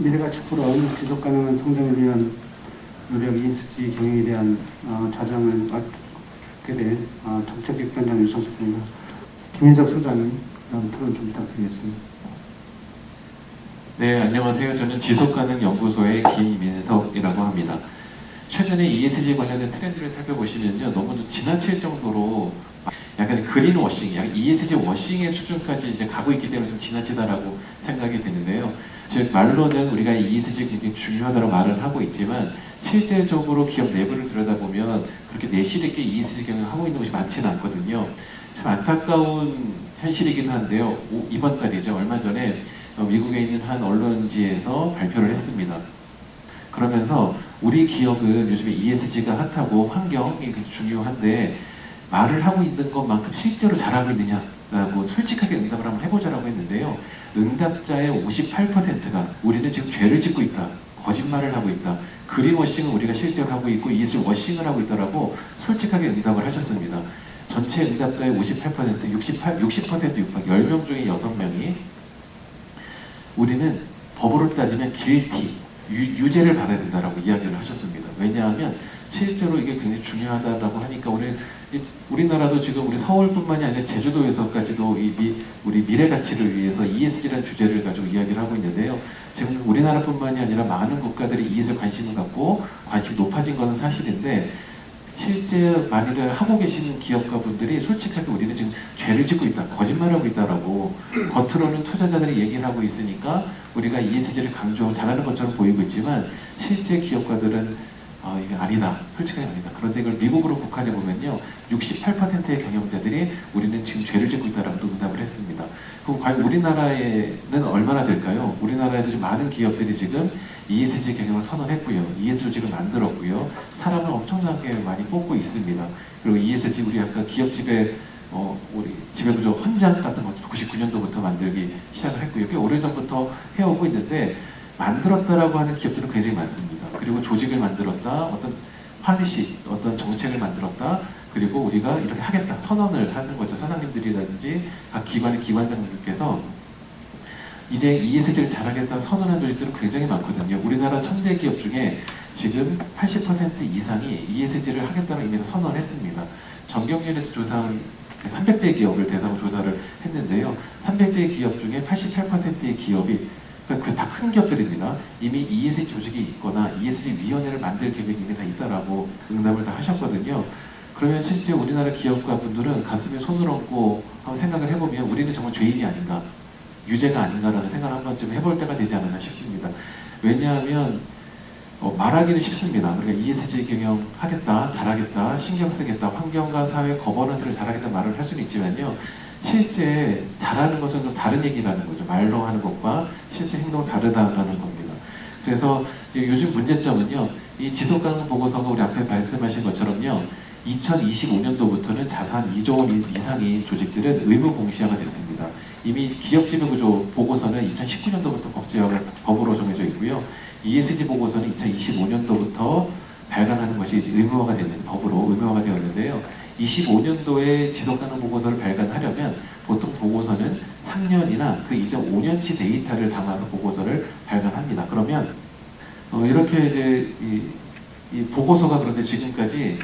미래가치 포럼 지속가능한 성장을 위한 노력 ESG 경영에 대한 좌장을 맡게 된 정책기획단장 유성석입니다. 김인석 소장님, 다음 토론 좀 부탁드리겠습니다. 네, 안녕하세요. 저는 지속가능연구소의 김민석이라고 합니다. 최근에 ESG 관련된 트렌드를 살펴보시면요, 너무 지나칠 정도로 약간 그린워싱, 약간 ESG 워싱의 수준까지 이제 가고 있기 때문에 좀 지나치다라고 생각이 드는데요. 즉 말로는 우리가 ESG 굉장히 중요하다고 말을 하고 있지만 실제적으로 기업 내부를 들여다보면 그렇게 내실 있게 ESG 경영을 하고 있는 곳이 많지는 않거든요. 참 안타까운 현실이기도 한데요. 이번 달이죠. 얼마 전에 미국에 있는 한 언론지에서 발표를 했습니다. 그러면서 우리 기업은 요즘에 ESG가 핫하고 환경이 굉장히 중요한데 말을 하고 있는 것만큼 실제로 잘하고 있느냐라고 솔직하게 응답을 한번 해보자라고 했는데요. 응답자의 58%가 우리는 지금 죄를 짓고 있다, 거짓말을 하고 있다, 그린워싱을 우리가 실제로 하고 있고 ESG 워싱을 하고 있다라고 솔직하게 응답을 하셨습니다. 전체 응답자의 58%, 60% 육박 10명 중에 6명이 우리는 법으로 따지면 길티, 유죄를 받아야 된다라고 이야기를 하셨습니다. 왜냐하면 실제로 이게 굉장히 중요하다라고 하니까 우리나라도 지금 우리 서울뿐만이 아니라 제주도에서까지도 우리 미래 가치를 위해서 ESG라는 주제를 가지고 이야기를 하고 있는데요. 지금 우리나라뿐만이 아니라 많은 국가들이 ESG 관심을 갖고 관심이 높아진 것은 사실인데 실제 많이들 하고 계시는 기업가 분들이 솔직하게 우리는 지금 죄를 짓고 있다, 거짓말하고 있다라고 겉으로는 투자자들이 얘기를 하고 있으니까 우리가 ESG를 강조하고 잘하는 것처럼 보이고 있지만 실제 기업가들은 이게 아니다, 솔직하게 아니다. 그런데 이걸 미국으로 국한해 보면요, 68%의 경영자들이 우리는 지금 죄를 짓고 있다라고 응답을 했습니다. 그럼 과연 우리나라에는 얼마나 될까요? 우리나라에도 지금 많은 기업들이 지금 ESG 경영을 선언했고요, ESG 조직을 만들었고요, 사람을 엄청나게 많이 뽑고 있습니다. 그리고 ESG 우리 아까 기업집에 우리 지배구조 헌장 같은 것도 99년도부터 만들기 시작을 했고요, 꽤 오래전부터 해오고 있는데 만들었다라고 하는 기업들은 굉장히 많습니다. 그리고 조직을 만들었다, 어떤 팔리시, 어떤 정책을 만들었다, 그리고 우리가 이렇게 하겠다, 선언을 하는 거죠. 사장님들이라든지 각 기관의 기관장님께서 이제 ESG를 잘하겠다고 선언한 조직들은 굉장히 많거든요. 우리나라 1000대 기업 중에 지금 80% 이상이 ESG를 하겠다는 의미로 선언을 했습니다. 정경련에서 조사한 300대 기업을 대상으로 조사를 했는데요. 300대 기업 중에 88%의 기업이 그 다 큰 기업들입니다. 이미 ESG 조직이 있거나 ESG 위원회를 만들 계획이 이미 다 있다라고 응답을 다 하셨거든요. 그러면 실제 우리나라 기업가 분들은 가슴에 손을 얹고 한번 생각을 해보면 우리는 정말 죄인이 아닌가, 유죄가 아닌가라는 생각을 한 번쯤 해볼 때가 되지 않았나 싶습니다. 왜냐하면 말하기는 쉽습니다. 우리가 ESG 경영 하겠다, 잘하겠다, 신경 쓰겠다, 환경과 사회 거버넌스를 잘하겠다 말을 할 수는 있지만요, 실제 잘하는 것은 좀 다른 얘기라는 거죠. 말로 하는 것과 실제 행동은 다르다라는 겁니다. 그래서 요즘 문제점은요, 이 지속가능 보고서가 우리 앞에 말씀하신 것처럼요, 2025년도부터는 자산 2조 원 이상의 조직들은 의무 공시화가 됐습니다. 이미 기업 지배구조 보고서는 2019년도부터 법으로 정해져 있고요. ESG 보고서는 2025년도부터 발간하는 것이 의무화가 되는, 법으로 의무화가 되었는데요. 25년도에 지속가능 보고서를 발간하려면 보통 보고서는 3년이나 그 이전 5년치 데이터를 담아서 보고서를 발간합니다. 그러면 이렇게 이제 이 보고서가 그런데 지금까지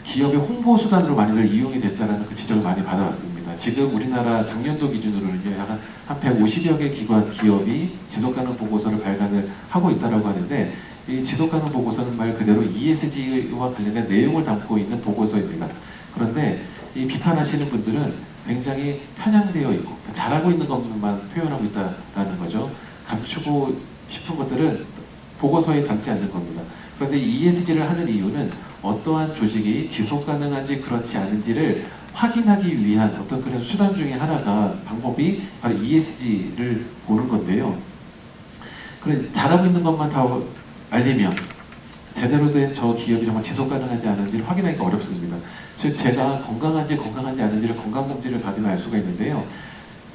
기업의 홍보 수단으로 많이들 이용이 됐다는 그 지적을 많이 받아왔습니다. 지금 우리나라 작년도 기준으로는요, 약 한 150여 개 기업이 지속가능 보고서를 발간을 하고 있다라고 하는데, 이 지속가능 보고서는 말 그대로 ESG와 관련된 내용을 담고 있는 보고서입니다. 그런데 이 비판하시는 분들은 굉장히 편향되어 있고 잘하고 있는 것만 표현하고 있다라는 거죠. 감추고 싶은 것들은 보고서에 담지 않는 겁니다. 그런데 ESG를 하는 이유는 어떠한 조직이 지속 가능한지 그렇지 않은지를 확인하기 위한 어떤 그런 수단 중에 하나가, 방법이 바로 ESG를 보는 건데요. 그래, 잘하고 있는 것만 다 알리면 제대로 된 저 기업이 정말 지속 가능한지 않은지를 확인하기가 어렵습니다. 즉 제가 건강한지 않은지를 건강검진을 받으면 알 수가 있는데요.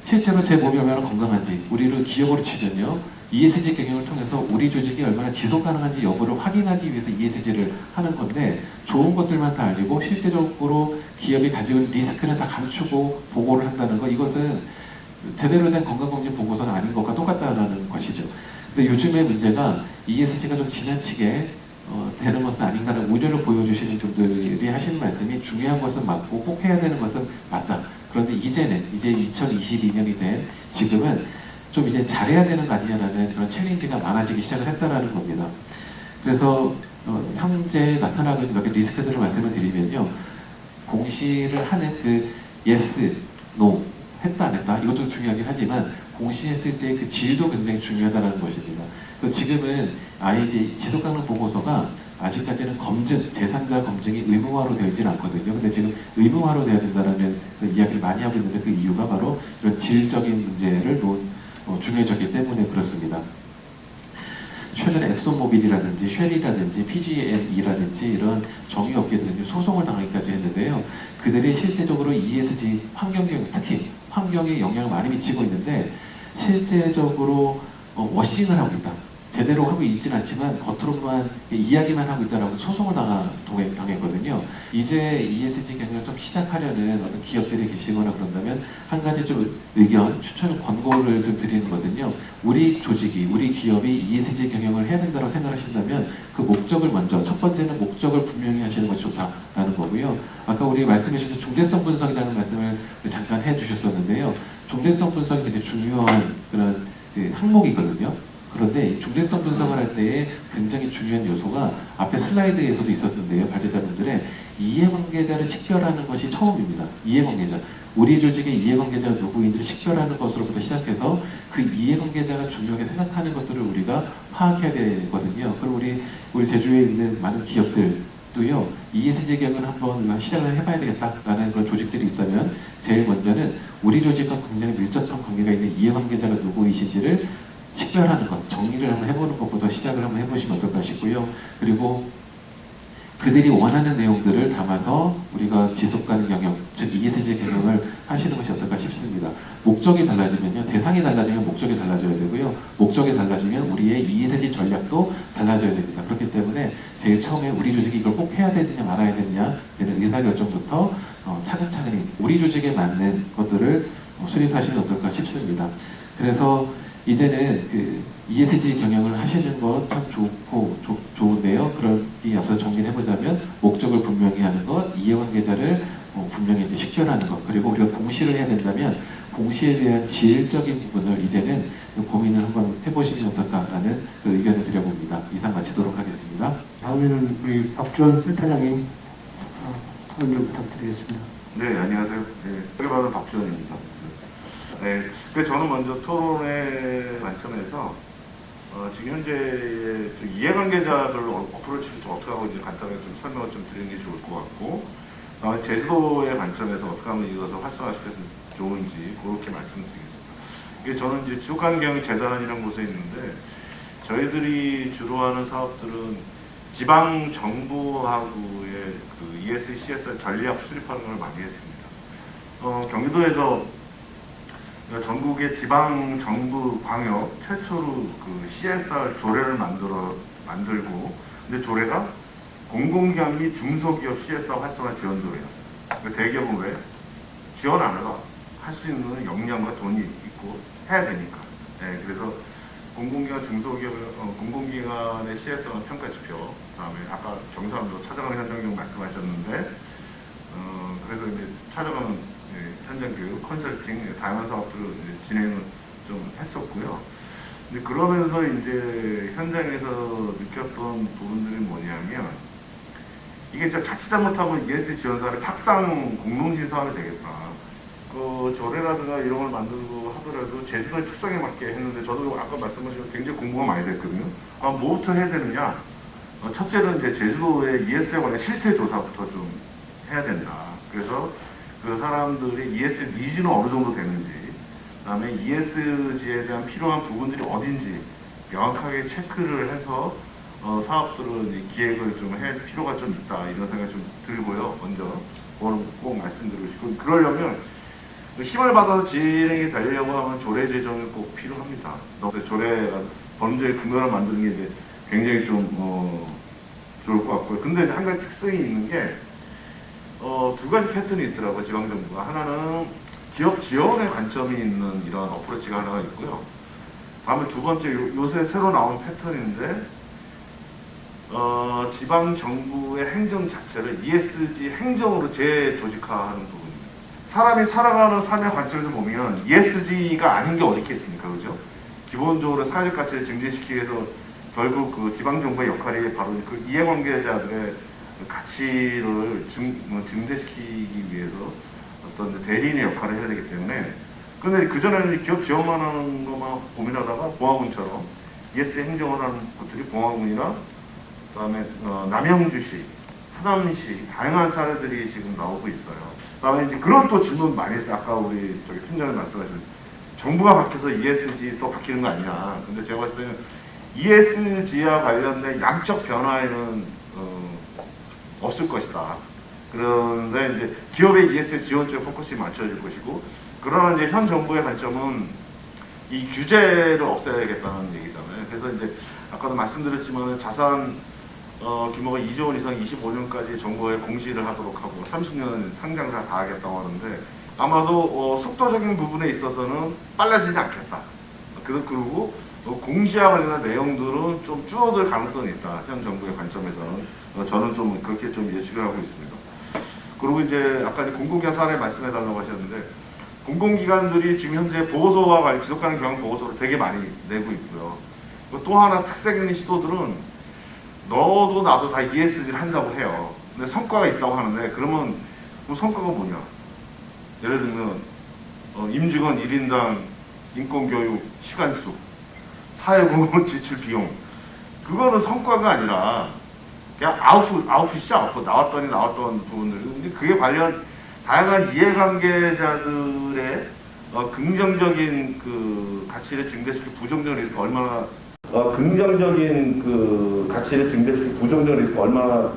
실제로 제 몸이 얼마나 건강한지, 우리를 기업으로 치면요, ESG 경영을 통해서 우리 조직이 얼마나 지속 가능한지 여부를 확인하기 위해서 ESG를 하는 건데, 좋은 것들만 다 알리고 실제적으로 기업이 가지고 있는 리스크는 다 감추고 보고를 한다는 것, 이것은 제대로 된 건강검진 보고서는 아닌 것과 똑같다는 것이죠. 근데 요즘의 문제가 ESG가 좀 지나치게 되는 것은 아닌가라는 우려를 보여주시는 분들이 하시는 말씀이 중요한 것은 맞고 꼭 해야 되는 것은 맞다. 그런데 이제 2022년이 된 지금은 좀 이제 잘해야 되는 거 아니냐라는 그런 챌린지가 많아지기 시작을 했다라는 겁니다. 그래서 현재 나타나고 있는 몇 개 리스크들을 말씀을 드리면요. 공시를 하는 그 yes, no, 했다 안 했다 이것도 중요하긴 하지만 공시했을 때 그 질도 굉장히 중요하다는 것입니다. 그래서 지금은 아예 이제 지속가능 보고서가 아직까지는 검증, 제3자 검증이 의무화로 되어 있지는 않거든요. 근데 지금 의무화로 되어야 된다는 그 이야기를 많이 하고 있는데 그 이유가 바로 이런 질적인 문제를 중요해졌기 때문에 그렇습니다. 최근에 엑소모빌이라든지 쉘이라든지 PG&E라든지 이런 정유업계들은 소송을 당하기까지 했는데요. 그들이 실제적으로 ESG 환경경 특히 환경에 영향을 많이 미치고 있는데 실제적으로 워싱을 하고 있다. 제대로 하고 있지는 않지만 겉으로만 이야기만 하고 있다라고 소송을 당했거든요. 이제 ESG 경영을 좀 시작하려는 어떤 기업들이 계시거나 그런다면 한 가지 좀 의견, 추천, 권고를 좀 드리는 것은요. 우리 조직이, 우리 기업이 ESG 경영을 해야 된다고 생각하신다면 그 목적을 먼저, 첫 번째는 목적을 분명히 하시는 것이 좋다라는 거고요. 아까 우리 말씀해 주신 중대성 분석이라는 말씀을 잠깐 해주셨었는데요. 중대성 분석이 굉장히 중요한 그런 항목이거든요. 그런데 이 중대성 분석을 할 때에 굉장히 중요한 요소가 앞에 슬라이드에서도 있었는데요. 발제자분들의 이해관계자를 식별하는 것이 처음입니다. 이해관계자. 우리 조직의 이해관계자가 누구인지를 식별하는 것으로부터 시작해서 그 이해관계자가 중요하게 생각하는 것들을 우리가 파악해야 되거든요. 그리고 우리 제주에 있는 많은 기업들도요. ESG 경영을 한번 시작을 해봐야 되겠다라는 그런 조직들이 있다면 제일 먼저는 우리 조직과 굉장히 밀접한 관계가 있는 이해관계자가 누구이신지를 식별하는 것, 정리를 한번 해보는 것부터 시작을 한번 해보시면 어떨까 싶고요. 그리고 그들이 원하는 내용들을 담아서 우리가 지속가능 경영, 즉 ESG 경영을 하시는 것이 어떨까 싶습니다. 목적이 달라지면요, 대상이 달라지면 목적이 달라져야 되고요. 목적이 달라지면 우리의 ESG 전략도 달라져야 됩니다. 그렇기 때문에 제일 처음에 우리 조직이 이걸 꼭 해야 되느냐 말아야 되느냐 되는 의사결정부터 차근차근히 우리 조직에 맞는 것들을 수립하시면 어떨까 싶습니다. 그래서 이제는 그 ESG 경영을 하시는 것 참 좋은데요. 그러기 앞서 정리를 해보자면 목적을 분명히 하는 것, 이해관계자를 분명히 이제 식별하는 것, 그리고 우리가 공시를 해야 된다면 공시에 대한 질적인 부분을 이제는 고민을 한번 해보시면 어떨까라는 그 의견을 드려봅니다. 이상 마치도록 하겠습니다. 다음에는 우리 박주원 센터장님 설명 부탁드리겠습니다. 네, 안녕하세요. 네, 여기 받은 박주원입니다. 네, 그래서 저는 먼저 토론의 관점에서 지금 현재 이해관계자별로 어프로치를 좀 어떻게 하고 있는지 간단하게 좀 설명을 좀 드리는 게 좋을 것 같고, 제주도의 관점에서 어떻게 하면 이것을 활성화시켜서 좋은지 그렇게 말씀드리겠습니다. 이게 저는 이제 지속가능 경영 재단이라는 곳에 있는데 저희들이 주로 하는 사업들은 지방 정부하고의 그 ESG, CSR 전략 수립하는 걸 많이 했습니다. 경기도에서 전국의 지방 정부 광역 최초로 그 CSR 조례를 만들고, 근데 조례가 공공기관 및 중소기업 CSR 활성화 지원 조례였어요. 그러니까 대기업은 왜 지원 안 해도 할 수 있는 역량과 돈이 있고 해야 되니까. 네, 그래서 공공기관, 중소기업, 공공기관의 CSR 평가 지표, 그다음에 아까 경사로 찾아가는 현장 교육 말씀하셨는데, 그래서 이제 찾아가는 현장 교육, 컨설팅, 다양한 사업들을 진행을 좀 했었고요. 근데 그러면서 이제 현장에서 느꼈던 부분들이 뭐냐면, 이게 진짜 자칫 잘못하면 ESG 지원사를 탁상 공동진 사업이 되겠다. 그 조례라든가 이런 걸 만들고 하더라도 제주도의 특성에 맞게 했는데, 저도 아까 말씀하신 굉장히 공부가 많이 됐거든요. 뭐부터 해야 되느냐? 첫째는 이제 제주도의 ESG에 관한 실태 조사부터 좀 해야 된다. 그래서 그 사람들이 ESG 니즈는 어느 정도 되는지, 그 다음에 ESG에 대한 필요한 부분들이 어딘지 명확하게 체크를 해서 사업들은 기획을 좀 할 필요가 좀 있다, 이런 생각이 좀 들고요. 먼저 그거는 꼭 말씀드리고 싶고, 그러려면 힘을 받아서 진행이 되려고 하면 조례 제정이 꼭 필요합니다. 조례가 범죄의 근거를 만드는 게 이제 굉장히 좀 좋을 것 같고요. 근데 한 가지 특성이 있는 게 두 가지 패턴이 있더라고요, 지방정부가. 하나는 기업 지원의 관점이 있는 이런 어프로치가 하나가 있고요. 다음에 두 번째 요새 새로 나온 패턴인데 지방 정부의 행정 자체를 ESG 행정으로 재조직화하는 부분입니다. 사람이 살아가는 삶의 관점에서 보면 ESG가 아닌 게 어디 있겠습니까, 그죠? 기본적으로 사회적 가치를 증진시키기 위해서 결국 그 지방 정부의 역할이 바로 그 이해관계자들의 가치를 증대시키기 위해서 어떤 대리인의 역할을 해야 되기 때문에, 그런데 그 전에는 기업 지원만 하는 것만 고민하다가 봉화군처럼 ESG 행정을 하는 것들이 봉화군이나 그다음에 남양주시, 하남시 다양한 사례들이 지금 나오고 있어요. 그다음에 이제 그런 또 질문 많이 했어요. 아까 우리 저기 팀장님 말씀하신 정부가 바뀌어서 ESG 또 바뀌는 거 아니냐. 근데 제가 봤을 때는 ESG와 관련된 양적 변화에는 없을 것이다. 그런데 이제 기업의 ESG 지원 쪽에 포커스가 맞춰질 것이고, 그러나 이제 현 정부의 관점은 이 규제를 없애야겠다는 얘기잖아요. 그래서 이제 아까도 말씀드렸지만 자산 규모가 2조 원 이상 25년까지 정부에 공시를 하도록 하고 30년 상장사 다 하겠다고 하는데, 아마도 속도적인 부분에 있어서는 빨라지지 않겠다. 그리고 공시와 관련한 내용들은 좀 줄어들 가능성이 있다. 현 정부의 관점에서는 저는 좀 그렇게 좀 예측을 하고 있습니다. 그리고 이제 아까 이제 공공기관 사례 말씀해달라고 하셨는데, 공공기관들이 지금 현재 보고서와 관련 지속가능 경영 보고서를 되게 많이 내고 있고요. 또 하나 특색 있는 시도들은 너도 나도 다 ESG를 한다고 해요. 근데 성과가 있다고 하는데, 그러면 그 성과가 뭐냐? 예를 들면 임직원 1인당 인권교육 시간수, 사회공헌 지출 비용, 그거는 성과가 아니라 그냥 아웃풋이죠. 아웃풋. 나왔던 부분들. 근데 그게 관련 다양한 이해관계자들의 긍정적인 그 가치를 증대시킬 부정적인 리스크가 얼마나 긍정적인 그 가치를 증대시킬 부정적인 리스크가 얼마나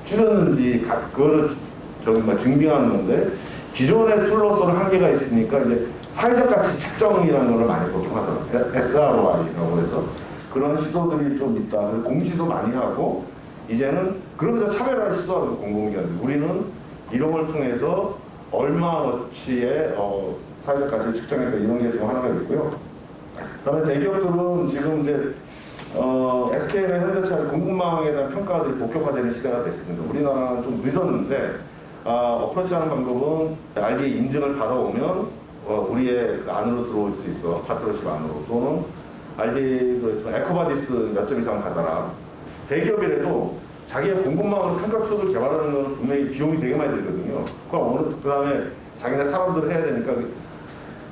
줄였는지 그거를 증빙하는 건데, 기존의 툴로서는 한계가 있으니까 이제 사회적 가치 측정이라는 걸 많이 보통 하더라고요. SROI라고 해서 그런 시도들이 좀 있다. 공시도 많이 하고, 이제는 그러면서 차별화를 시도하는 공공기관들. 우리는 이런 걸 통해서 얼마어치의 사회적 가치를 측정했다, 이런 게 좀 하나가 있고요. 그다음에 대기업들은 지금 이제 SK나 현대차의 공급망에 대한 평가들이 본격화되는 시대가 됐습니다. 우리나라는 좀 늦었는데 어프로치하는 방법은 RDA 인증을 받아오면 우리의 안으로 들어올 수 있어. 파트너십 안으로. 또는 RDA 에코바디스 몇 점 이상 받아라. 대기업이라도 자기의 공급망으로 삼각수를 개발하는 건 분명히 비용이 되게 많이 들거든요. 그 다음에 자기네 사람들을 해야 되니까.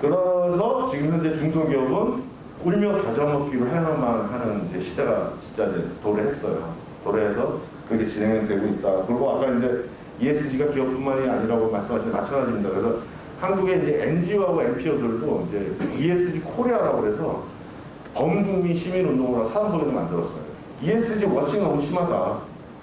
그래서 지금 현재 중소기업은 울며 겨자 먹기로 해야만 하는 이제 시대가 진짜 이제 도래했어요. 도래해서 그게 진행되고 있다. 그리고 아까 이제 ESG가 기업뿐만이 아니라고 말씀하신 마찬가지입니다. 그래서 한국의 이제 NGO하고 NPO들도 이제 ESG 코리아라고 그래서 범국민 시민운동으로 사단법인을 만들었어요. ESG 워칭이 너무 심하다.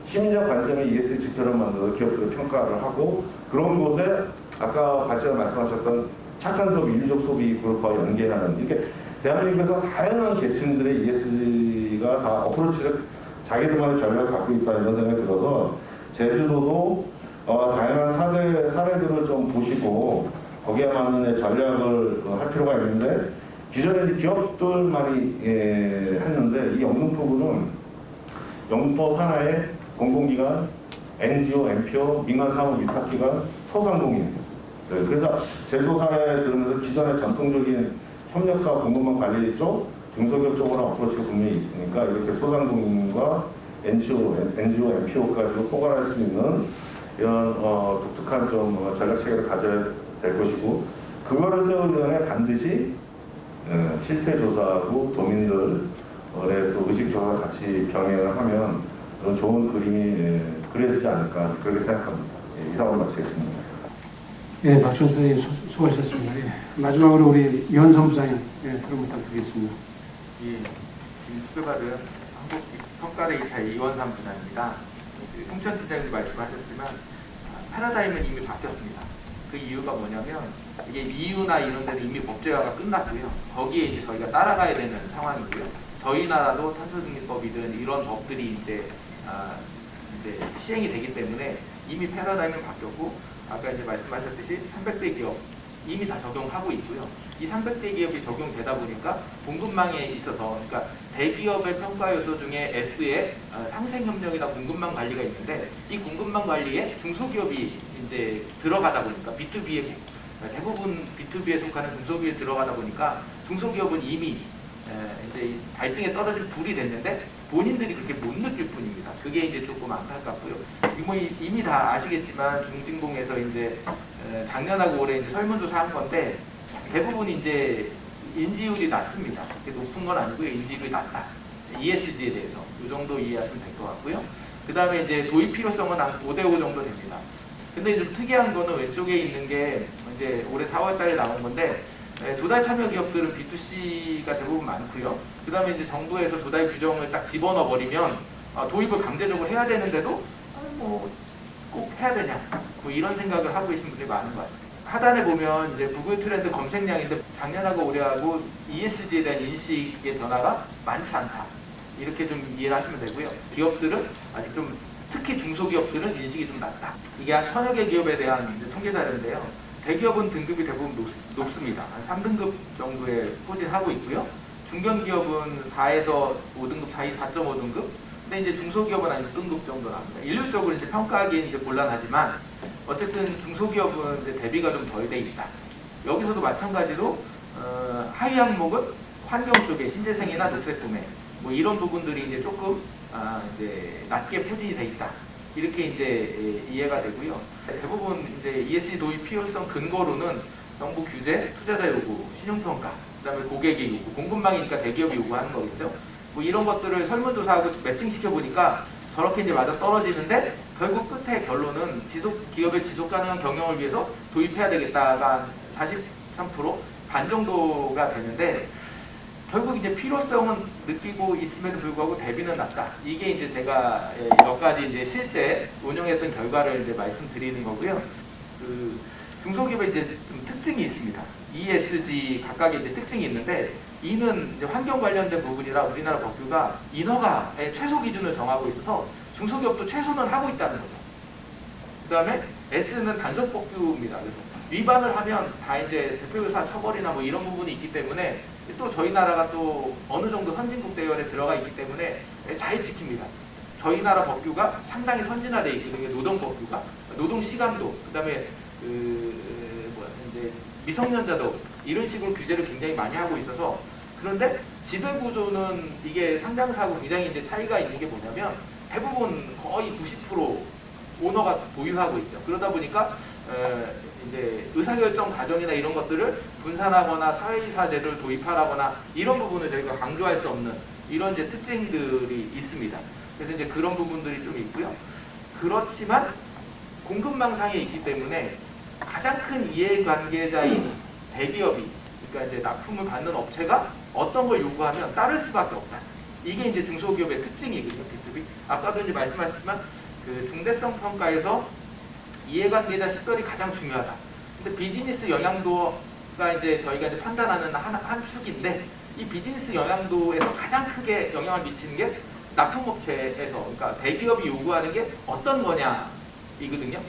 시민적 관점의 ESG 지표를 만들어 기업들을 평가를 하고, 그런 곳에 아까 발전을 말씀하셨던 착한 소비, 인류적 소비 그룹과 연계하는, 이렇게 대한민국에서 다양한 계층들의 ESG가 다 어프로치를 자기들만의 전략을 갖고 있다, 이런 생각이 들어서 제주도도 다양한 사례들을 좀 보시고 거기에 맞는 전략을 할 필요가 있는데, 기존에 기업들만이 했는데 이 영등포구는 영등포 산하의 공공기관, NGO, NPO, 민간사업 위탁기관, 소상공인. 그래서 제주도 사회에 들으면서 기존의 전통적인 협력사업 공급망 관리 쪽, 중소기업 쪽으로 어프로치가 분명히 있으니까 이렇게 소상공인과 NGO, NPO까지도 포괄할 수 있는 이런 독특한 좀 전략 체계를 가져야 될 것이고, 그거를 세우기 전에 반드시 실태 조사하고 도민들의 또 의식 조사 같이 병행을 하면 좋은 그림이 그려지지 않을까, 그렇게 생각합니다. 이상으로 마치겠습니다. 예, 박준 선생님 수고하셨습니다. 예. 마지막으로 우리 이원성 부장님 들어 부탁드리겠습니다. 예, 지금 특별받은 한국 평가데이터 이원삼 부장입니다. 홍천 팀장님 말씀하셨지만 패러다임은 이미 바뀌었습니다. 그 이유가 뭐냐면 이게 EU나 이런 데는 이미 법제화가 끝났고요. 거기에 이제 저희가 따라가야 되는 상황이고요. 저희 나라도 탄소중립법이든 이런 법들이 이제 시행이 되기 때문에 이미 패러다임은 바뀌었고, 아까 이제 말씀하셨듯이 300대 기업 이미 다 적용하고 있고요. 이 300대 기업이 적용되다 보니까 공급망에 있어서, 그러니까 대기업의 평가 요소 중에 S에 상생협력이나 공급망 관리가 있는데, 이 공급망 관리에 중소기업이 이제 들어가다 보니까 B2B에 대부분 B2B에 속하는 중소기업이 들어가다 보니까 중소기업은 이미 이제 발등에 떨어진 불이 됐는데 본인들이 그렇게 못 느낄 뿐입니다. 그게 이제 조금 안타깝고요. 뭐 이미 다 아시겠지만 중진공에서 이제 작년하고 올해 이제 설문조사한 건데 대부분 이제 인지율이 낮습니다. 그렇게 높은 건 아니고요. 인지율이 낮다. ESG에 대해서 이 정도 이해하시면 될 것 같고요. 그 다음에 이제 도입 필요성은 한 5대5 정도 됩니다. 근데 좀 특이한 거는 왼쪽에 있는 게 이제 올해 4월 달에 나온 건데 조달 참여 기업들은 B2C가 대부분 많고요. 그 다음에 이제 정부에서 조달 규정을 딱 집어넣어 버리면 도입을 강제적으로 해야 되는데도 뭐 꼭 해야 되냐 뭐 이런 생각을 하고 계신 분들이 많은 것 같습니다. 하단에 보면 이제 구글 트렌드 검색량인데 작년하고 올해하고 ESG에 대한 인식의 변화가 많지 않다. 이렇게 좀 이해를 하시면 되고요. 기업들은 아직 좀 특히 중소기업들은 인식이 좀 낮다. 이게 한 1000여 개 기업에 대한 이제 통계 자료인데요. 대기업은 등급이 대부분 높습니다. 한 3등급 정도에 포진하고 있고요. 중견기업은 4에서 5등급 사이 4.5등급. 근데 이제 중소기업은 한 6등급 정도 나옵니다. 일률적으로 이제 평가하기엔 이제 곤란하지만 어쨌든 중소기업은 이제 대비가 좀 덜 돼 있다. 여기서도 마찬가지로 하위 항목은 환경 쪽에 신재생이나 녹색 도매 뭐 이런 부분들이 이제 조금 이제 낮게 포진이 돼 있다. 이렇게 이제 이해가 되고요. 대부분 이제 ESG 도입 필요성 근거로는 정부 규제, 투자자 요구, 신용평가, 그다음에 고객의 요구, 공급망이니까 대기업이 요구하는 거겠죠. 뭐 이런 것들을 설문조사하고 매칭시켜 보니까 저렇게 이제 맞아 떨어지는데 결국 끝에 결론은 기업의 지속 가능한 경영을 위해서 도입해야 되겠다가 43% 반 정도가 되는데 결국 이제 필요성은 느끼고 있음에도 불구하고 대비는 낮다. 이게 이제 제가 몇 가지 이제 실제 운영했던 결과를 이제 말씀드리는 거고요. 그 중소기업에 이제 좀 특징이 있습니다. ESG 각각의 이제 특징이 있는데 E는 이제 환경 관련된 부분이라 우리나라 법규가 인허가의 최소 기준을 정하고 있어서 중소기업도 최소는 하고 있다는 거죠. 그 다음에 S는 단속 법규입니다. 그래서 위반을 하면 다 이제 대표이사 처벌이나 뭐 이런 부분이 있기 때문에 또 저희 나라가 또 어느 정도 선진국 대열에 들어가 있기 때문에 잘 지킵니다. 저희 나라 법규가 상당히 선진화되어 있거든요. 노동 법규가 노동 시간도 그다음에 이제 미성년자도 이런 식으로 규제를 굉장히 많이 하고 있어서 그런데 지배 구조는 이게 상장사하고 굉장히 이제 차이가 있는 게 뭐냐면 대부분 거의 90% 오너가 보유하고 있죠. 그러다 보니까 이제 의사결정 과정이나 이런 것들을 분산하거나 사회이사제를 도입하거나 이런 부분을 저희가 강조할 수 없는 이런 이제 특징들이 있습니다. 그래서 이제 그런 부분들이 좀 있고요. 그렇지만 공급망상에 있기 때문에 가장 큰 이해관계자인 대기업이 그러니까 이제 납품을 받는 업체가 어떤 걸 요구하면 따를 수밖에 없다. 이게 이제 중소기업의 특징이거든요. B2B. 아까도 이제 말씀하셨지만 그 중대성 평가에서 이해관계자 시설이 가장 중요하다. 근데 비즈니스 영향도가 이제 저희가 이제 판단하는 한 축인데 이 비즈니스 영향도에서 가장 크게 영향을 미치는 게 납품업체에서 그러니까 대기업이 요구하는 게 어떤 거냐이거든요.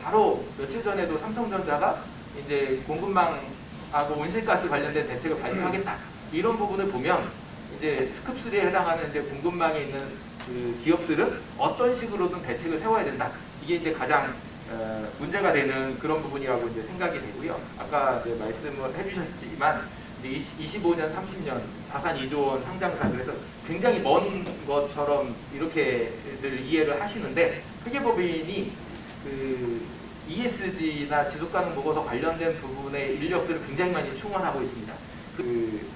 바로 며칠 전에도 삼성전자가 이제 공급망하고 온실가스 관련된 대책을 발표하겠다. 이런 부분을 보면 이제 스급3에 해당하는 이제 공급망에 있는 그 기업들은 어떤 식으로든 대책을 세워야 된다. 이게 이제 가장 문제가 되는 그런 부분이라고 이제 생각이 되고요. 아까 이제 말씀을 해주셨지만 이제 25년, 30년 자산 2조 원 상장사 그래서 굉장히 먼 것처럼 이렇게들 이해를 하시는데 회계법인이 그 ESG나 지속가능 보고서 관련된 부분의 인력들을 굉장히 많이 충원하고 있습니다. 그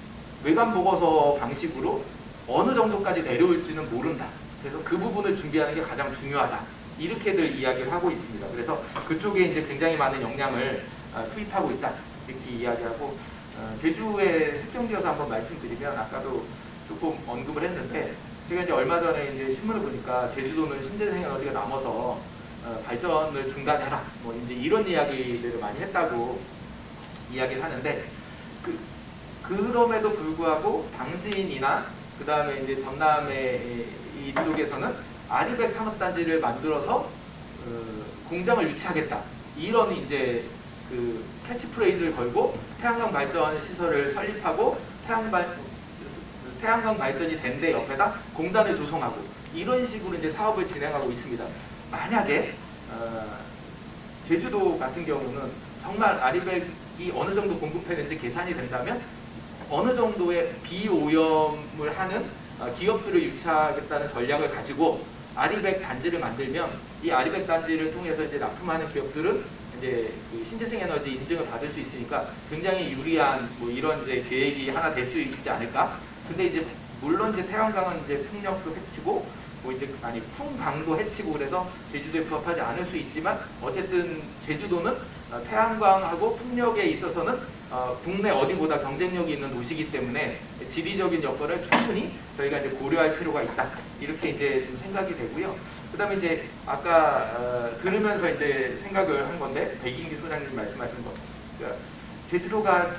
외관 보고서 방식으로 어느 정도까지 내려올지는 모른다. 그래서 그 부분을 준비하는 게 가장 중요하다. 이렇게들 이야기를 하고 있습니다. 그래서 그쪽에 이제 굉장히 많은 역량을 투입하고 있다. 이렇게 이야기하고 제주에 특정지어서 한번 말씀드리면 아까도 조금 언급을 했는데 제가 이제 얼마 전에 이제 신문을 보니까 제주도는 신재생 에너지가 남아서 발전을 중단해라. 뭐 이제 이런 이야기들을 많이 했다고 이야기를 하는데 그럼에도 불구하고 당진이나 그 다음에 이제 전남의 이쪽에서는 아리백 산업단지를 만들어서 공장을 유치하겠다. 이런 이제 그 캐치프레이즈를 걸고 태양광 발전 시설을 설립하고 태양광 발전이 된 데 옆에다 공단을 조성하고 이런 식으로 이제 사업을 진행하고 있습니다. 만약에 제주도 같은 경우는 정말 아리백이 어느 정도 공급되는지 계산이 된다면 어느 정도의 비오염을 하는 기업들을 유치하겠다는 전략을 가지고 아리백 단지를 만들면 이 아리백 단지를 통해서 이제 납품하는 기업들은 이제 그 신재생 에너지 인증을 받을 수 있으니까 굉장히 유리한 뭐 이런 이제 계획이 하나 될 수 있지 않을까. 근데 이제 물론 이제 태양광은 이제 풍력도 해치고 뭐 이제 아니 풍광도 해치고 그래서 제주도에 부합하지 않을 수 있지만 어쨌든 제주도는 태양광하고 풍력에 있어서는 국내 어디보다 경쟁력이 있는 도시이기 때문에 지리적인 여건을 충분히 저희가 이제 고려할 필요가 있다 이렇게 이제 좀 생각이 되고요. 그다음에 이제 아까 들으면서 이제 생각을 한 건데 백인기 소장님 말씀하신 거, 그러니까 제주도가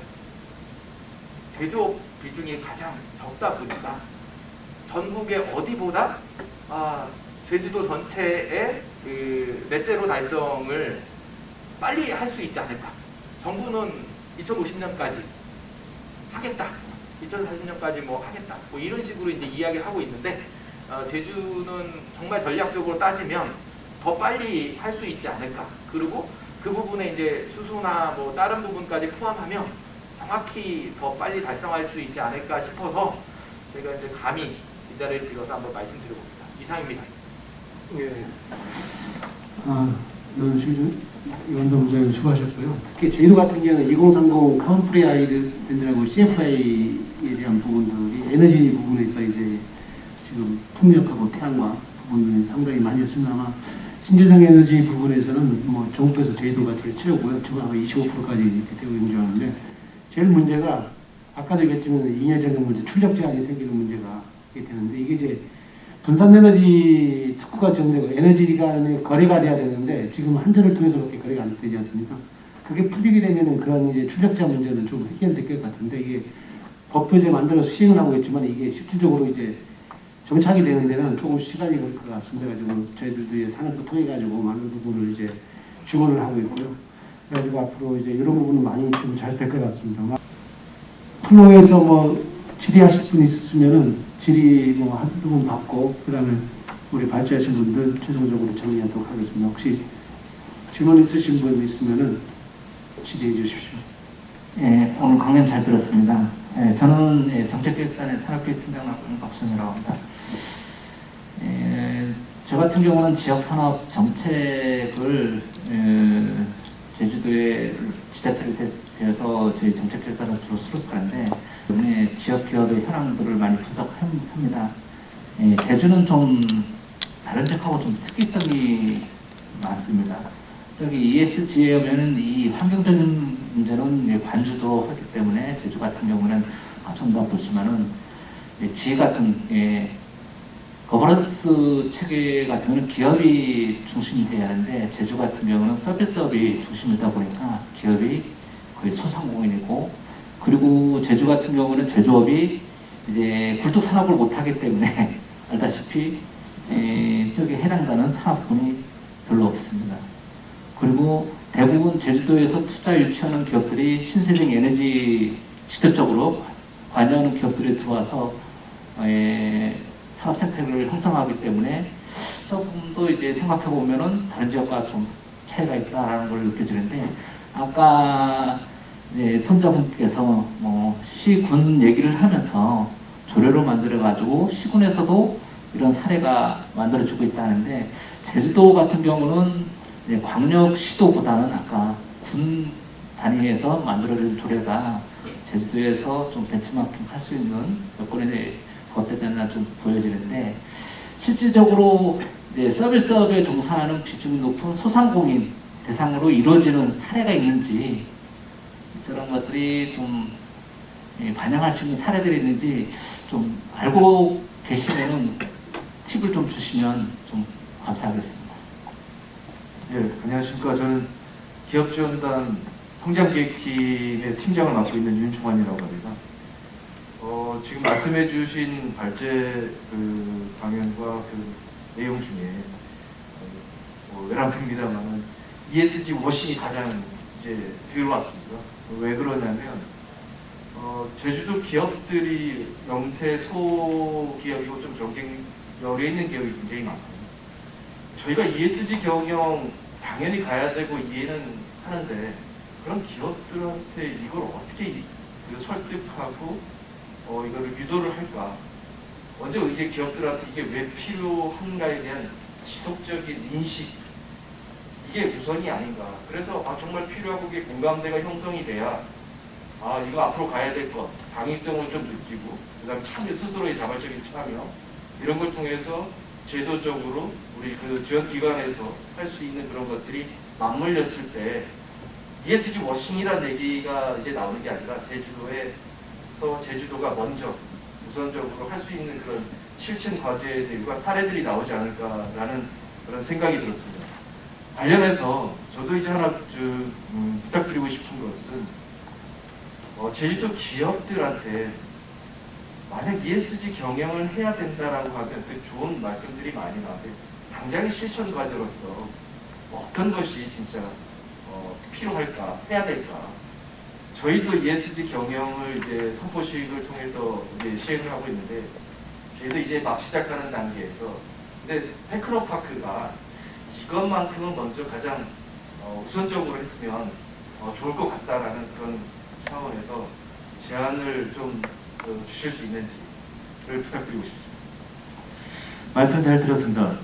제조업 비중이 가장 적다 보니까 전국의 어디보다 제주도 전체의 그 넷제로 달성을 빨리 할 수 있지 않을까. 정부는 2050년까지 하겠다, 2040년까지 뭐 하겠다, 뭐 이런 식으로 이제 이야기를 하고 있는데 제주는 정말 전략적으로 따지면 더 빨리 할 수 있지 않을까. 그리고 그 부분에 이제 수소나 뭐 다른 부분까지 포함하면 정확히 더 빨리 달성할 수 있지 않을까 싶어서 제가 이제 감히 이 자리를 빌어서 한번 말씀드려봅니다. 이상입니다. 예. 이원성 부장님 수고하셨고요. 특히 제주도 같은 경우는 2030 카운프리 아이랜드라고 CFI에 대한 부분들이 에너지 부분에서 이제 지금 풍력하고 태양광 부분이 상당히 많이 있습니다. 아마 신재생 에너지 부분에서는 뭐 전국에서 제주도가 제일 최고고요. 지금 아마 25%까지 이렇게 되고 있는 줄 아는데 제일 문제가 아까도 얘기했지만 2년 전에 문제 출력 제한이 생기는 문제가 되는데 이게 이제 분산 에너지 특구가 정되고 에너지 간의 거래가 돼야 되는데 지금 한전을 통해서 그렇게 거래가 안 되지 않습니까? 그게 풀리게 되면은 그런 이제 출력 제한 문제는 좀 해결될 것 같은데 이게 법도 이제 만들어서 시행을 하고 있지만 이게 실질적으로 이제 정착이 되는 데는 조금 시간이 걸릴 것 같습니다. 가지고 저희들도 산업부 통해 가지고 많은 부분을 이제 주문을 하고 있고요. 그래가지고 앞으로 이제 이런 부분은 많이 좀 잘 될 것 같습니다. 플로에서 뭐 질의하실 분 있으면은 질의 뭐 한두 분 받고 그다음에 우리 발제하신 분들 최종적으로 정리하도록 하겠습니다. 혹시 질문 있으신 분 있으면은 질의해 주십시오. 예, 오늘 강연 잘 들었습니다. 예, 저는 정책기획단의 산업기획팀장 맡고 있는 박순이라고 합니다. 저 같은 경우는 지역산업 정책을 제주도에 지자체를 대해서 저희 정책기획단을 주로 수립하는데 때문에 지역 기업의 현황들을 많이 분석합니다. 제주는 좀 다른 지역하고 좀 특이성이 많습니다. 저기 ESG에 오면은 이 환경적인 문제는 관주도 하기 때문에 제주 같은 경우는 앞선다 보시면은 지혜 같은 거버넌스 체계 같은 경우는 기업이 중심이 돼야 하는데 제주 같은 경우는 서비스업이 중심이다 보니까 기업이 거의 소상공인이고 그리고 제주 같은 경우는 제조업이 이제 굴뚝 산업을 못하기 때문에 알다시피 저기 해당되는 산업군이 별로 없습니다. 그리고 대부분 제주도에서 투자 유치하는 기업들이 신재생 에너지 직접적으로 관여하는 기업들이 들어와서 산업 생태계를 형성하기 때문에 조금 더 이제 생각해 보면은 다른 지역과 좀 차이가 있다라는 걸 느껴지는데 아까 통장분께서 뭐 시군 얘기를 하면서 조례로 만들어 가지고 시군에서도 이런 사례가 만들어지고 있다는데 제주도 같은 경우는 광역시도보다는 아까 군 단위에서 만들어진 조례가 제주도에서 좀 벤치마킹 할 수 있는 여건이 겉되지 않나 좀 보여지는데 실질적으로 이제 서비스업에 종사하는 비중이 높은 소상공인 대상으로 이루어지는 사례가 있는지 저런 것들이 좀 반영할 수 있는 사례들이 있는지 좀 알고 계시면은 팁을 좀 주시면 좀 감사하겠습니다. 예, 안녕하십니까. 저는 기업지원단 성장기획팀의 팀장을 맡고 있는 윤충환이라고 합니다. 지금 말씀해 주신 발제 그 강연과 그 내용 중에 외람됩니다만 ESG 워싱이 가장 이제 들어왔습니다. 왜 그러냐면 제주도 기업들이 영세 소기업이고 좀 경쟁 열에 있는 기업이 굉장히 많거든요. 저희가 ESG 경영 당연히 가야 되고 이해는 하는데 그런 기업들한테 이걸 어떻게 설득하고 이거를 유도를 할까? 먼저 이제 기업들한테 이게 왜 필요한가에 대한 지속적인 인식 이게 우선이 아닌가. 그래서 정말 필요하고 이게 공감대가 형성이 돼야 이거 앞으로 가야 될 것, 당위성을 좀 느끼고 그다음 참여 스스로의 자발적인 참여 이런 걸 통해서 제도적으로 우리 그 지원 기관에서 할 수 있는 그런 것들이 맞물렸을 때 ESG 워싱이라는 얘기가 이제 나오는 게 아니라 제주도가 먼저 우선적으로 할 수 있는 그런 실천 과제들과 사례들이 나오지 않을까라는 그런 생각이 들었습니다. 관련해서 저도 이제 하나 부탁드리고 싶은 것은 제주도 기업들한테 만약 ESG 경영을 해야 된다라고 하면 그 좋은 말씀들이 많이 나오는데 당장의 실천 과제로서 어떤 것이 진짜 필요할까, 해야 될까? 저희도 ESG 경영을 이제 선포식을 통해서 이제 시행을 하고 있는데 저희도 이제 막 시작하는 단계에서 근데 테크노파크가 이것만큼은 먼저 가장 우선적으로 했으면 좋을 것 같다라는 그런 차원에서 제안을 좀 주실 수 있는지를 부탁드리고 싶습니다. 말씀 잘 들었습니다.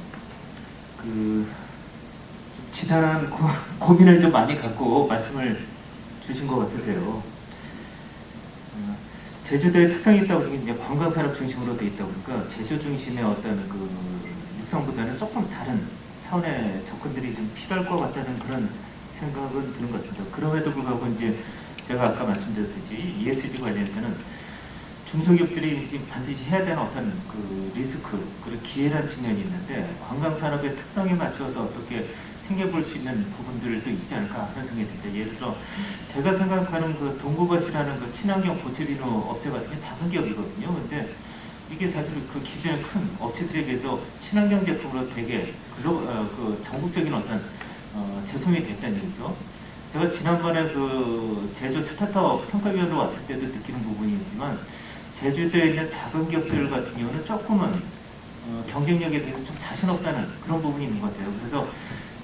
지단한 고민을 좀 많이 갖고 말씀을 주신 것 같으세요. 제주도의 특성이 있다 보니까 이제 관광산업 중심으로 돼 있다 보니까 제주 중심의 어떤 그 육성보다는 조금 다른 차원의 접근들이 좀 필요할 것 같다는 그런 생각은 드는 것 같습니다. 그럼에도 불구하고 이제 제가 아까 말씀드렸듯이 ESG 관련해서는 중소기업들이 지금 반드시 해야 되는 어떤 그 리스크 그리고 기회라는 측면이 있는데 관광산업의 특성에 맞춰서 어떻게 생겨볼 수 있는 부분들도 있지 않을까 하는 생각이 듭니다. 예를 들어 제가 생각하는 그 동구버스라는 그 친환경 보철비누 업체 같은 게 작은 기업이거든요. 근데 이게 사실 그 기존의 큰 업체들에 비해서 친환경 제품으로 되게 그 전국적인 어떤 제품이 됐다는 얘기죠. 제가 지난번에 그 제주 스타트업 평가위원으로 왔을 때도 느끼는 부분이 있지만 제주도에 있는 작은 기업들 같은 경우는 조금은 경쟁력에 대해서 좀 자신 없다는 그런 부분이 있는 것 같아요. 그래서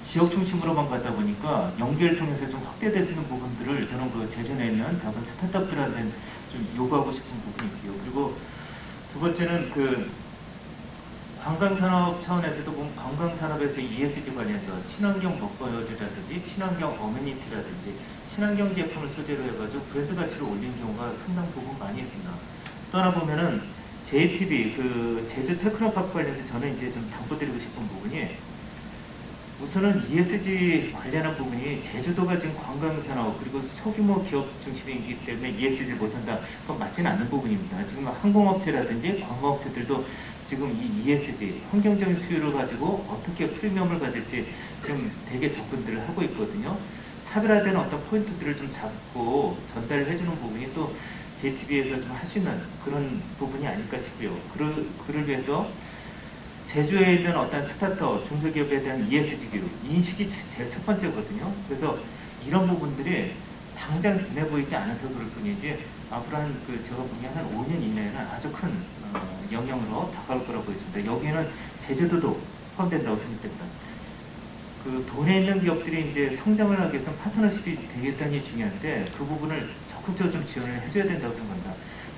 지역 중심으로만 가다 보니까 연계를 통해서 좀 확대될 수 있는 부분들을 저는 그 제주에 있는 작은 스타트업들한테 좀 요구하고 싶은 부분이 있고요. 그리고 두 번째는 그 관광산업 차원에서도 보면 관광산업에서 ESG 관련해서 친환경 먹거리라든지 친환경 어메니티라든지 친환경 제품을 소재로 해가지고 브랜드 가치를 올리는 경우가 상당 부분 많이 있습니다. 또 하나 보면은 JTB 그 제주 테크노파크 관련해서 저는 이제 좀 당부드리고 싶은 부분이 우선은 ESG 관련한 부분이 제주도가 지금 관광산업 그리고 소규모 기업 중심이기 때문에 ESG를 못한다. 그건 맞지는 않는 부분입니다. 지금 항공업체라든지 관광업체들도 지금 이 ESG 환경적인 수요를 가지고 어떻게 프리미엄을 가질지 지금 되게 접근들을 하고 있거든요. 차별화된 어떤 포인트들을 좀 잡고 전달을 해주는 부분이 또 JTB에서 좀 할 수 있는 그런 부분이 아닐까 싶고요. 그를 위해서 제주에 있는 어떤 스타트업, 중소기업에 대한 ESG 교육, 인식이 제일 첫 번째거든요. 그래서 이런 부분들이 당장 눈에 보이지 않아서 그럴 뿐이지 앞으로 제가 보기엔 한 5년 이내에는 아주 큰 영향으로 다가올 거라고 보여집니다. 여기에는 제주도도 포함된다고 생각됩니다. 그 돈에 있는 기업들이 이제 성장을 하기 위해서 파트너십이 되겠다니 중요한데 그 부분을 적극적으로 좀 지원을 해줘야 된다고 생각합니다.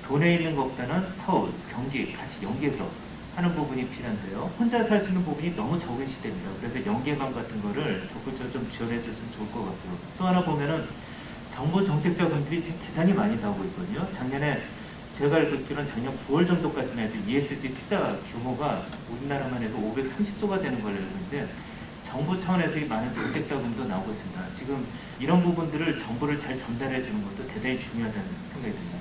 돈에 있는 것보다는 서울, 경기 같이 연계해서 하는 부분이 필요한데요. 혼자 살 수 있는 부분이 너무 적은 시대입니다. 그래서 연계망 같은 거를 적극적으로 좀 지원해 줬으면 좋을 것 같고요. 또 하나 보면은 정부 정책 자금들이 지금 대단히 많이 나오고 있거든요. 작년에 제가 알고 있기로는 작년 9월 정도까지만 해도 ESG 투자 규모가 우리나라만 해도 530조가 되는 걸로 알고 있는데 정부 차원에서의 많은 정책 자금도 나오고 있습니다. 지금 이런 부분들을 정보를 잘 전달해 주는 것도 대단히 중요하다는 생각이 듭니다.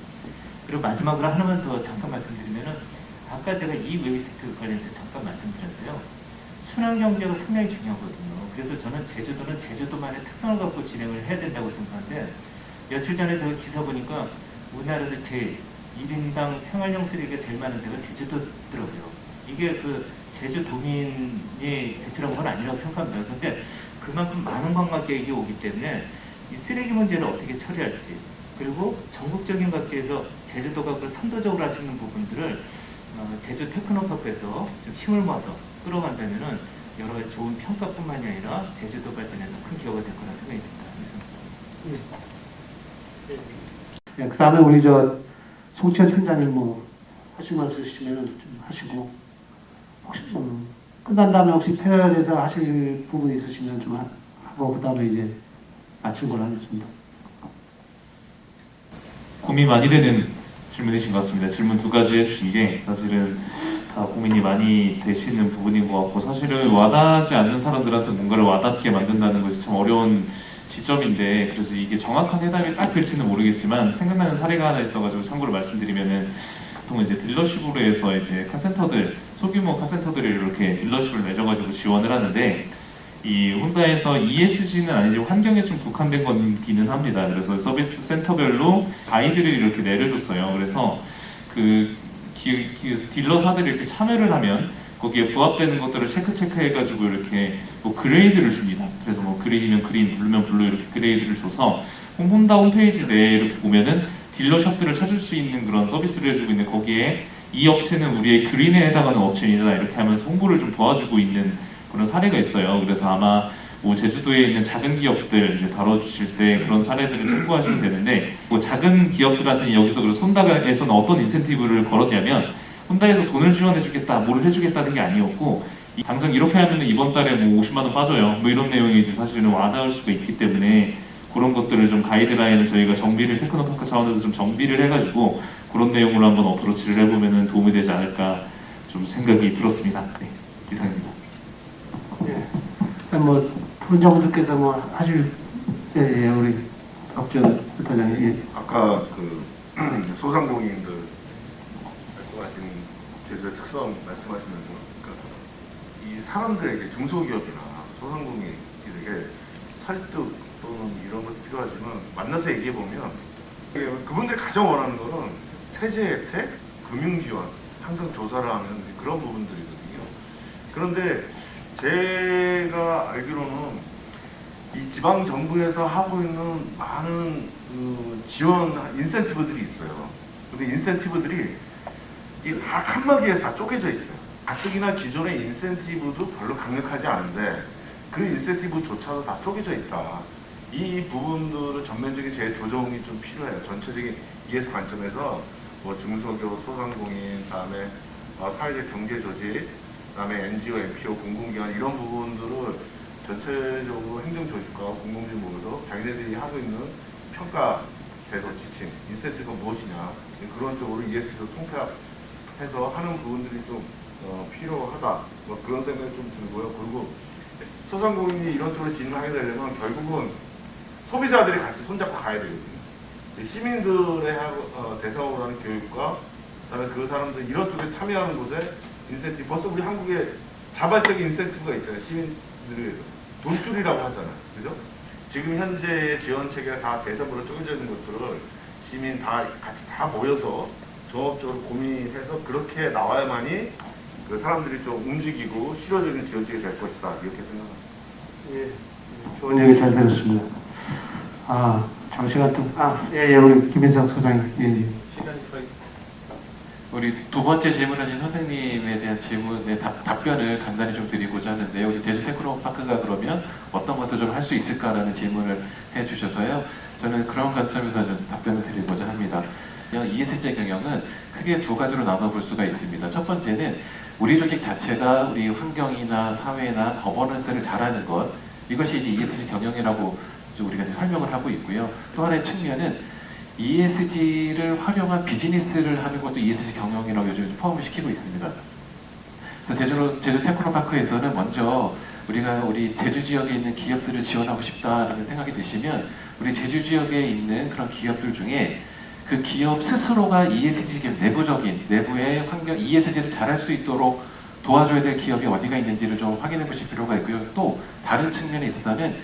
그리고 마지막으로 하나만 더 잠깐 말씀드리면은 아까 제가 이웨이스트 관련해서 잠깐 말씀드렸는데요. 순환경제가 상당히 중요하거든요. 그래서 저는 제주도는 제주도만의 특성을 갖고 진행을 해야 된다고 생각하는데 며칠 전에 제가 기사 보니까 우리나라에서 제일 1인당 생활용 쓰레기가 제일 많은 데가 제주도더라고요. 이게 그 제주도민이 배출한 건 아니라고 생각합니다. 근데 그만큼 많은 관광객이 오기 때문에 이 쓰레기 문제를 어떻게 처리할지, 그리고 전국적인 각지에서 제주도가 그걸 선도적으로 할 수 있는 부분들을 제주 테크노파크에서 좀 힘을 모아서 끌어간다면은 여러 가지 좋은 평가뿐만이 아니라 제주도 발전에도 큰 기여가 될 거라 생각이 듭니다. 네, 그다음에 우리 송치현 팀장님 뭐 하실 말씀 있으시면 좀 하시고, 혹시 끝난 다음에 혹시 패널에서 하실 부분 있으시면 좀 하고 그다음에 이제 마친 걸로 하겠습니다. 고민이 많이 되는 질문이신 것 같습니다. 질문 두 가지 해주신 게 사실은 다 고민이 많이 되시는 부분인 것 같고, 사실은 와닿지 않는 사람들한테 뭔가를 와닿게 만든다는 것이 참 어려운 시점인데, 그래서 이게 정확한 해답이 딱 될지는 모르겠지만 생각나는 사례가 하나 있어가지고 참고로 말씀드리면은, 보통 이제 딜러십으로 해서 이제 카센터들, 소규모 카센터들을 이렇게 딜러십을 맺어가지고 지원을 하는데, 이 혼다에서 ESG는 아니지만 환경에 좀 국한된 거기는 합니다. 그래서 서비스 센터별로 가이드를 이렇게 내려줬어요. 그래서 그 딜러사들이 이렇게 참여를 하면 거기에 부합되는 것들을 체크해가지고 이렇게 뭐 그레이드를 줍니다. 그래서 뭐 그린이면 그린, 블루면 블루 이렇게 그레이드를 줘서 혼다 홈페이지 내에 이렇게 보면은 딜러샵들을 찾을 수 있는 그런 서비스를 해주고 있는, 거기에 이 업체는 우리의 그린에 해당하는 업체입니다. 이렇게 하면서 홍보를 좀 도와주고 있는 그런 사례가 있어요. 그래서 아마 뭐 제주도에 있는 작은 기업들 이제 다뤄주실 때 그런 사례들을 참고하시면 되는데, 뭐 작은 기업들한테는 여기서 그래서 혼다에서는 어떤 인센티브를 걸었냐면, 혼다에서 돈을 지원해주겠다, 뭘 해주겠다는 게 아니었고, 당장 이렇게 하면 이번 달에 뭐 50만 원 빠져요. 뭐 이런 내용이 이제 사실은 와닿을 수가 있기 때문에 그런 것들을 좀 가이드라인을 저희가 정비를 테크노파크 차원에서 좀 정비를 해가지고 그런 내용으로 한번 어프로치를 해보면 도움이 되지 않을까 좀 생각이 들었습니다. 네, 이상입니다. 예. 뭐 토론자분들께서 뭐 하실 우리 박지원 센터장님. 예. 아까 그 소상공인들 말씀하신 제주의 특성 말씀하시면서, 그러니까 이 사람들에게 중소기업이나 소상공인들에게 설득 또는 이런 것도 필요하지만 만나서 얘기해 보면 그분들이 가장 원하는 거는 세제 혜택, 금융 지원, 항상 조사를 하면 그런 부분들이거든요. 그런데 제가 알기로는 이 지방 정부에서 하고 있는 많은 지원 인센티브들이 있어요. 근데 인센티브들이 이 다 칸막이에 다 쪼개져 있어요. 가뜩이나 기존의 인센티브도 별로 강력하지 않은데 그 인센티브조차도 다 쪼개져 있다. 이 부분들을 전면적인 재조정이 좀 필요해요. 전체적인 ES 관점에서 뭐 중소기업, 소상공인, 다음에 사회적 경제 조직, 그다음에 NGO, NPO, 공공기관 이런 부분들을 전체적으로 행정조직과 공공진 모여서 자기네들이 하고 있는 평가 제도 지침, 인센티브가 무엇이냐 그런 쪽으로 ESG도 통폐합해서 하는 부분들이 좀 필요하다. 뭐 그런 생각이 좀 들고요. 그리고 소상공인이 이런 쪽으로 진행하게 되려면 결국은 소비자들이 같이 손잡고 가야 되거든요. 시민들의 대상으로 하는 교육과 그다음에 그 사람들 이런 쪽에 참여하는 곳에 인센티브, 벌써 우리 한국에 자발적인 인센티브가 있잖아요. 시민들을 위해서 돈줄이라고 하잖아요. 그죠? 지금 현재 지원 체계가 다 대상으로 쪼개져 있는 것들을 시민 다 같이 다 모여서 종합적으로 고민해서 그렇게 나와야만이 그 사람들이 좀 움직이고 실효적인 지원책이 될 것이다. 이렇게 생각합니다. 예. 좋은 얘기 잘 들었습니다. 장시간 또 예, 우리 김인석 소장님. 예. 우리 두 번째 질문하신 선생님에 대한 질문에 답변을 간단히 좀 드리고자 하는데요. 우리 제주 테크노파크가 그러면 어떤 것을 좀 할 수 있을까라는 질문을 해주셔서요. 저는 그런 관점에서 좀 답변을 드리고자 합니다. ESG 경영은 크게 두 가지로 나눠볼 수가 있습니다. 첫 번째는 우리 조직 자체가 우리 환경이나 사회나 거버넌스를 잘하는 것, 이것이 이제 ESG 경영이라고 우리가 이제 설명을 하고 있고요. 또 하나의 측면은 ESG를 활용한 비즈니스를 하는 것도 ESG 경영이라고 요즘 포함을 시키고 있습니다. 그래서 제주 테크노파크에서는 먼저 우리가 우리 제주 지역에 있는 기업들을 지원하고 싶다라는 생각이 드시면 우리 제주 지역에 있는 그런 기업들 중에 그 기업 스스로가 ESG 기업 내부의 환경 ESG를 잘할 수 있도록 도와줘야 될 기업이 어디가 있는지를 좀 확인해 보실 필요가 있고요. 또 다른 측면에 있어서는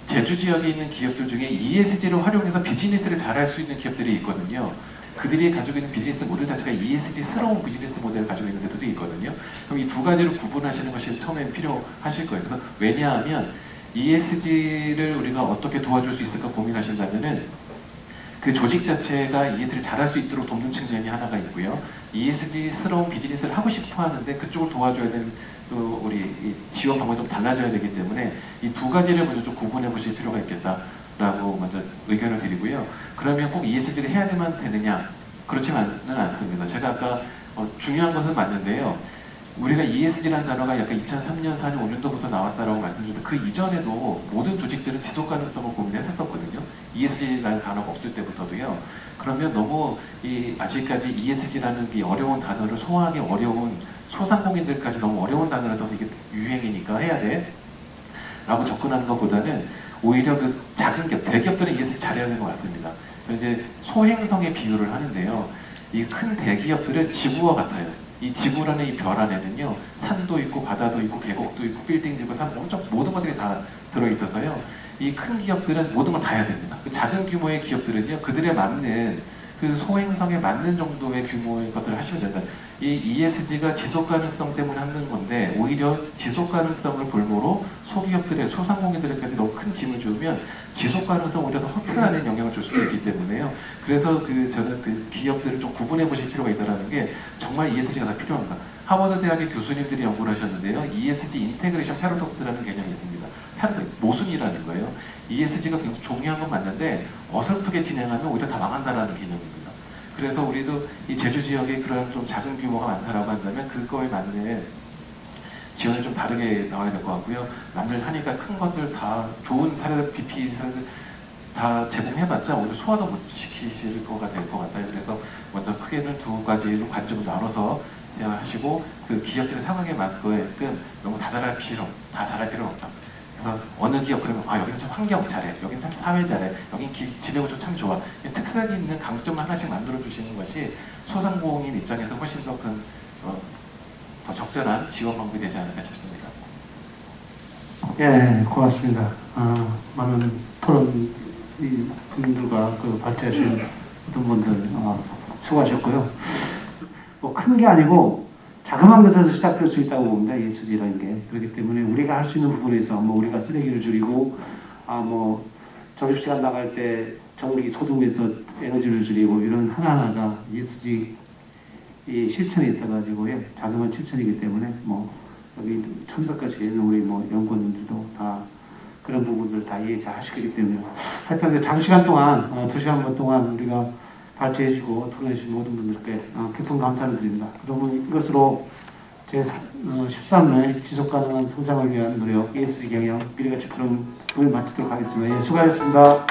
제주 지역에 있는 기업들 중에 ESG를 활용해서 비즈니스를 잘할 수 있는 기업들이 있거든요. 그들이 가지고 있는 비즈니스 모델 자체가 ESG스러운 비즈니스 모델을 가지고 있는 데도 있거든요. 그럼 이 두 가지를 구분하시는 것이 처음엔 필요하실 거예요. 그래서 왜냐하면 ESG를 우리가 어떻게 도와줄 수 있을까 고민하신다면은 그 조직 자체가 ESG를 잘할 수 있도록 돕는 측면이 하나가 있고요. ESG스러운 비즈니스를 하고 싶어 하는데 그쪽을 도와줘야 되는 또 우리 이 지원 방법이 좀 달라져야 되기 때문에 이 두 가지를 먼저 좀 구분해 보실 필요가 있겠다라고 먼저 의견을 드리고요. 그러면 꼭 ESG를 해야만 되느냐? 그렇지만은 않습니다. 제가 아까 중요한 것은 맞는데요. 우리가 ESG라는 단어가 약간 2003년, 4년, 5년도부터 나왔다라고 말씀드렸는데 그 이전에도 모든 조직들은 지속 가능성을 고민했었거든요. ESG라는 단어가 없을 때부터도요. 그러면 너무 아직까지 ESG라는 이 어려운 단어를 소화하기 어려운 소상공인들까지 너무 어려운 단어를 써서 이게 유행이니까 해야 돼 라고 접근하는 것보다는 오히려 그 작은 기업, 대기업들은 ESG 잘해야 되는 것 같습니다. 저는 이제 소행성의 비유를 하는데요. 이 큰 대기업들은 지구와 같아요. 이 지구라는 이 별 안에는요, 산도 있고 바다도 있고 계곡도 있고 빌딩들고 산 엄청 모든 것들이 다 들어있어서요. 이 큰 기업들은 모든 걸 다 해야 됩니다. 그 작은 규모의 기업들은요, 그들에 맞는 그 소행성에 맞는 정도의 규모의 것들을 하시면 된다. 이 ESG가 지속 가능성 때문에 하는 건데 오히려 지속 가능성을 볼모로 소기업들의 소상공인들에까지 너무 큰 짐을 주면 지속 가능성 오히려 더 허투루하는 영향을 줄 수도 있기 때문에요. 그래서 저는 그 기업들을 좀 구분해 보실 필요가 있다는 게 정말 ESG가 다 필요합니다. 하버드 대학의 교수님들이 연구를 하셨는데요. ESG 인테그레이션 패러독스라는 개념이 있습니다. 모순이라는 거예요. ESG가 굉장히 중요한 건 맞는데 어설프게 진행하면 오히려 다 망한다는 개념입니다. 그래서 우리도 이 제주 지역에 그런 좀 작은 규모가 많다라고 한다면 그거에 맞는 지원을 좀 다르게 나와야 될 것 같고요. 남들 하니까 큰 것들 다 좋은 사례들, BP 사례들 다 제공해봤자 오히려 소화도 못 시키실 거가 될 것 같아요. 그래서 먼저 크게는 두 가지로 관점을 나눠서 생각하시고 그 기업들의 상황에 맞게끔 너무 다 잘할 필요는 없다. 그래서 어느 기업 그러면 여기는 참 환경 잘해, 여기는 참 사회 잘해, 여긴 지배구조 참 좋아. 특색이 있는 강점 하나씩 만들어 주시는 것이 소상공인 입장에서 훨씬 더 큰 더 적절한 지원 방법이 되지 않을까 싶습니다. 예, 고맙습니다. 많은 토론 분들과 그 발표하신 어떤 분들 수고하셨고요. 뭐 큰 게 아니고 자그마한 것에서 시작될 수 있다고 봅니다. ESG라는 게. 그렇기 때문에 우리가 할 수 있는 부분에서 뭐 우리가 쓰레기를 줄이고 뭐 점심시간 나갈 때 전기 소등에서 에너지를 줄이고 이런 하나하나가 ESG 이 실천에 있어가지고요. 자그마한 실천이기 때문에 뭐 여기 참석하시게 있는 우리 뭐 연구원들도 다 그런 부분들 다 이해 잘 하시기 때문에 하여튼 장시간 동안 2시간 반 동안 우리가 발표해주고 토론해주신 모든 분들께 깊은 감사를 드립니다. 그러면 이것으로 제13회 지속가능한 성장을 위한 노력 ESG 경영 미래가치 프로그램을 마치도록 하겠습니다. 예, 수고하셨습니다.